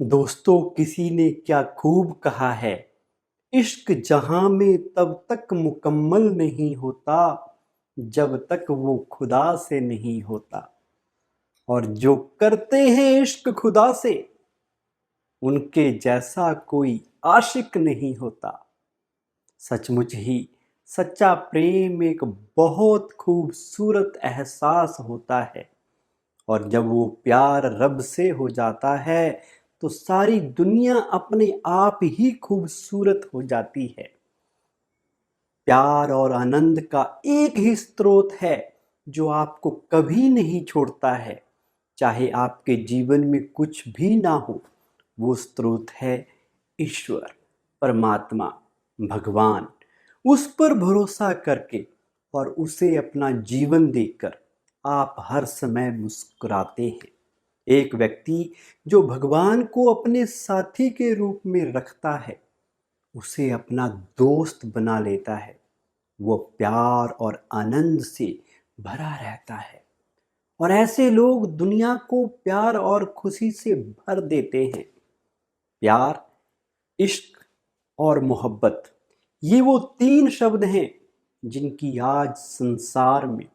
दोस्तों, किसी ने क्या खूब कहा है, इश्क जहां में तब तक मुकम्मल नहीं होता जब तक वो खुदा से नहीं होता। और जो करते हैं इश्क खुदा से, उनके जैसा कोई आशिक नहीं होता। सचमुच ही सच्चा प्रेम एक बहुत खूबसूरत एहसास होता है, और जब वो प्यार रब से हो जाता है तो सारी दुनिया अपने आप ही खूबसूरत हो जाती है। प्यार और आनंद का एक ही स्रोत है जो आपको कभी नहीं छोड़ता है, चाहे आपके जीवन में कुछ भी ना हो। वो स्रोत है ईश्वर, परमात्मा, भगवान। उस पर भरोसा करके और उसे अपना जीवन देकर आप हर समय मुस्कुराते हैं। एक व्यक्ति जो भगवान को अपने साथी के रूप में रखता है, उसे अपना दोस्त बना लेता है। वो प्यार और आनंद से भरा रहता है, और ऐसे लोग दुनिया को प्यार और खुशी से भर देते हैं। प्यार, इश्क और मोहब्बत, ये वो तीन शब्द हैं जिनकी आज संसार में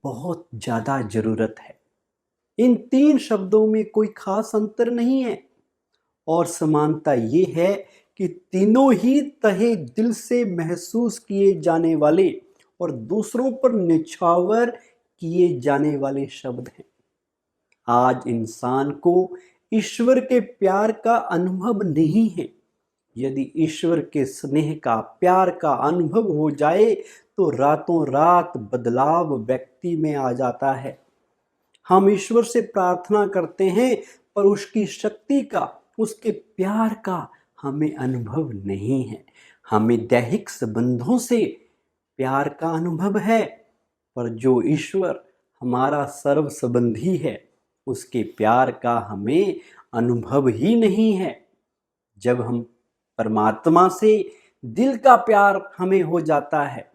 बहुत ज़्यादा ज़रूरत है। इन तीन शब्दों में कोई खास अंतर नहीं है, और समानता ये है कि तीनों ही तहे दिल से महसूस किए जाने वाले और दूसरों पर निछावर किए जाने वाले शब्द हैं। आज इंसान को ईश्वर के प्यार का अनुभव नहीं है। यदि ईश्वर के स्नेह का, प्यार का अनुभव हो जाए तो रातों रात बदलाव व्यक्ति में आ जाता है। हम ईश्वर से प्रार्थना करते हैं, पर उसकी शक्ति का, उसके प्यार का हमें अनुभव नहीं है। हमें दैहिक संबंधों से प्यार का अनुभव है, पर जो ईश्वर हमारा सर्व संबंधी है, उसके प्यार का हमें अनुभव ही नहीं है। जब हम परमात्मा से दिल का प्यार हमें हो जाता है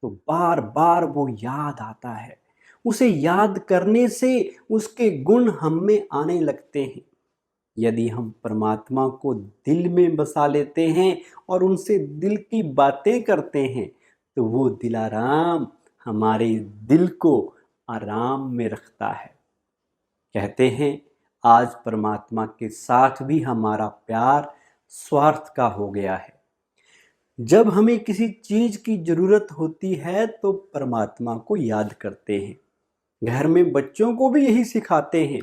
तो बार बार वो याद आता है। उसे याद करने से उसके गुण हम में आने लगते हैं। यदि हम परमात्मा को दिल में बसा लेते हैं और उनसे दिल की बातें करते हैं, तो वो दिलाराम हमारे दिल को आराम में रखता है। कहते हैं, आज परमात्मा के साथ भी हमारा प्यार स्वार्थ का हो गया है। जब हमें किसी चीज़ की ज़रूरत होती है तो परमात्मा को याद करते हैं। घर में बच्चों को भी यही सिखाते हैं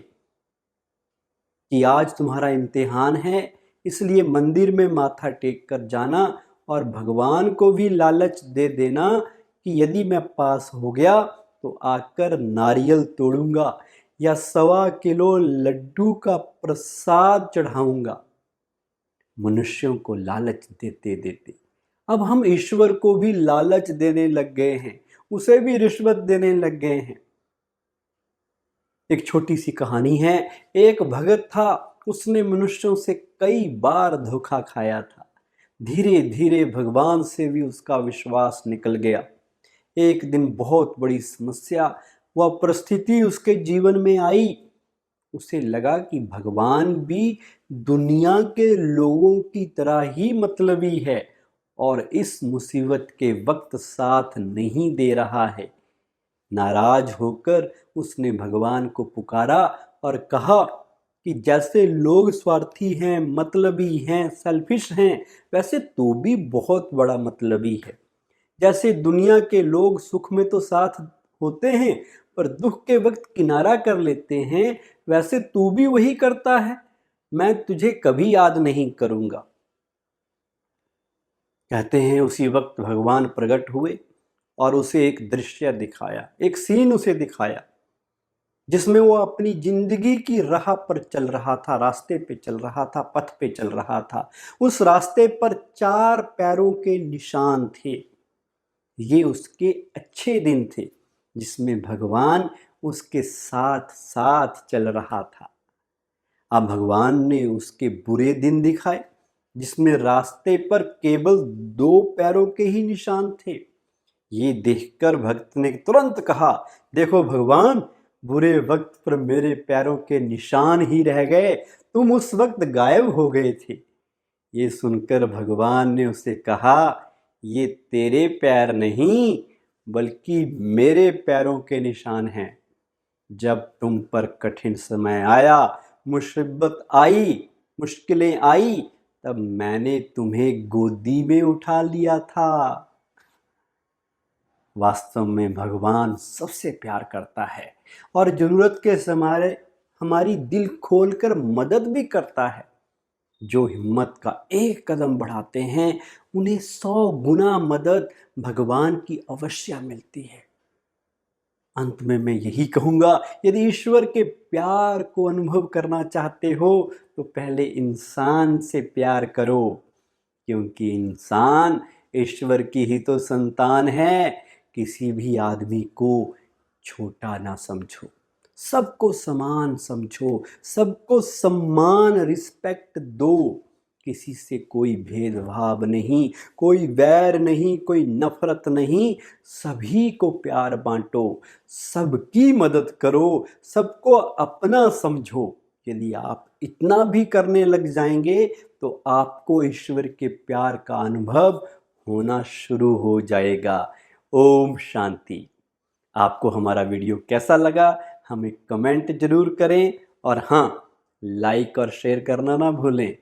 कि आज तुम्हारा इम्तिहान है, इसलिए मंदिर में माथा टेक कर जाना, और भगवान को भी लालच दे देना कि यदि मैं पास हो गया तो आकर नारियल तोड़ूंगा या 1.25 किलो लड्डू का प्रसाद चढ़ाऊंगा। मनुष्यों को लालच देते देते अब हम ईश्वर को भी लालच देने लग गए हैं, उसे भी रिश्वत देने लग गए हैं। एक छोटी सी कहानी है। एक भगत था, उसने मनुष्यों से कई बार धोखा खाया था। धीरे धीरे भगवान से भी उसका विश्वास निकल गया। एक दिन बहुत बड़ी समस्या व परिस्थिति उसके जीवन में आई। उसे लगा कि भगवान भी दुनिया के लोगों की तरह ही मतलबी है, और इस मुसीबत के वक्त साथ नहीं दे रहा है। नाराज होकर उसने भगवान को पुकारा और कहा कि जैसे लोग स्वार्थी हैं, मतलबी हैं, सेल्फिश हैं, वैसे तू भी बहुत बड़ा मतलबी है। जैसे दुनिया के लोग सुख में तो साथ होते हैं, पर दुख के वक्त किनारा कर लेते हैं, वैसे तू भी वही करता है। मैं तुझे कभी याद नहीं करूंगा। कहते हैं उसी वक्त भगवान प्रकट हुए और उसे एक दृश्य दिखाया, एक सीन उसे दिखाया, जिसमें वो अपनी जिंदगी की राह पर चल रहा था, रास्ते पे चल रहा था, पथ पे चल रहा था। उस रास्ते पर 4 पैरों के निशान थे। ये उसके अच्छे दिन थे, जिसमें भगवान उसके साथ साथ चल रहा था। अब भगवान ने उसके बुरे दिन दिखाए, जिसमें रास्ते पर केवल 2 पैरों के ही निशान थे। ये देखकर भक्त ने तुरंत कहा, देखो भगवान, बुरे वक्त पर मेरे पैरों के निशान ही रह गए, तुम उस वक्त गायब हो गए थे। ये सुनकर भगवान ने उसे कहा, ये तेरे पैर नहीं बल्कि मेरे पैरों के निशान हैं। जब तुम पर कठिन समय आया, मुसीबत आई, मुश्किलें आई, तब मैंने तुम्हें गोदी में उठा लिया था। वास्तव में भगवान सबसे प्यार करता है और जरूरत के समय हमारी दिल खोलकर मदद भी करता है। जो हिम्मत का एक कदम बढ़ाते हैं उन्हें 100 गुना मदद भगवान की अवश्य मिलती है। अंत में मैं यही कहूँगा, यदि ईश्वर के प्यार को अनुभव करना चाहते हो तो पहले इंसान से प्यार करो, क्योंकि इंसान ईश्वर की ही तो संतान है। किसी भी आदमी को छोटा ना समझो, सबको समान समझो, सबको सम्मान रिस्पेक्ट दो। किसी से कोई भेदभाव नहीं, कोई वैर नहीं, कोई नफरत नहीं, सभी को प्यार बांटो, सबकी मदद करो, सबको अपना समझो। यदि आप इतना भी करने लग जाएंगे तो आपको ईश्वर के प्यार का अनुभव होना शुरू हो जाएगा। ओम शांति। आपको हमारा वीडियो कैसा लगा हमें कमेंट जरूर करें और हाँ, लाइक और शेयर करना ना भूलें।